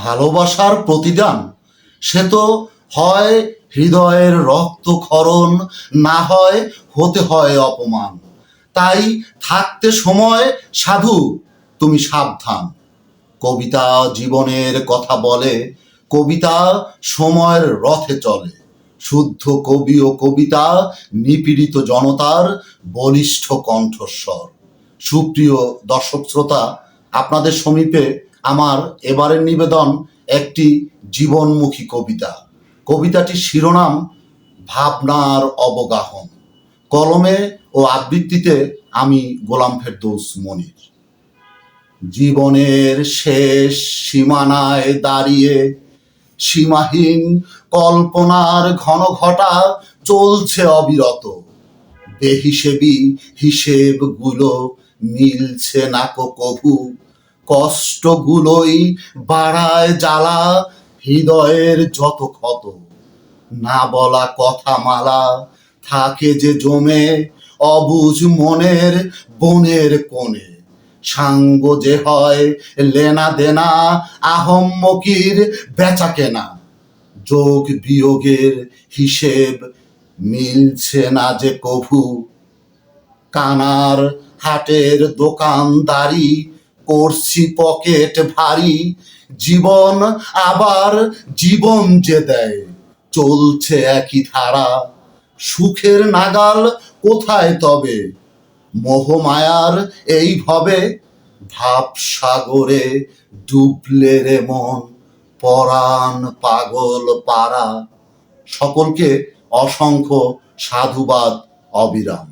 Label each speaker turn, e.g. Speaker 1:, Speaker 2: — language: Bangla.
Speaker 1: ভালোবাসার প্রতিদান সে তো হয় হৃদয়ের রক্তক্ষরণ, না হয় হতে হয় অপমান। তাই থাকতে সময় সাধু তুমি সাবধান। কবিতা জীবনের কথা বলে, কবিতা সময়ের রথে চলে। শুদ্ধ কবি ও কবিতা নিপীড়িত জনতার বলিষ্ঠ কণ্ঠস্বর। সুপ্রিয় দর্শক শ্রোতা, আপনাদের সমীপে আমার এবারের নিবেদন একটি জীবনমুখী কবিতা। কবিতাটির শিরোনাম ভাবনার অবগাহন। কলমে ও আবৃত্তিতে আমি গোলাম ফেরদৌস মনির। জীবনের শেষ সীমানায় দাঁড়িয়ে সীমাহীন কল্পনার ঘনঘটা চলছে অবিরত। বেহিসেবি হিসেবগুলো মিলছে না কভু, কষ্টগুলোই বাড়ায় জ্বালা হৃদয়ের যত ক্ষত। না বলা কথা মালা থাকে যে জমে অবুঝ মনের বনের কোণে। সাঙ্গ যে হয় লেনা দেনা আহম্মকির বেচা কেনা। যোগ বিয়োগের হিসেব মিলছে না যে কভু। কানার হাটের দোকানদারি করছি পকেট ভারী। জীবন আবার জীবন যে দেয় চলছে একই ধারা। সুখের নাগাল কোথায় তবে মোহমায়ার এই ভবে। ভাব সাগরে ডুবলে রে মন পরাণ পাগল পারা। সকলকে অসংখ্য সাধুবাদ অবিরাম।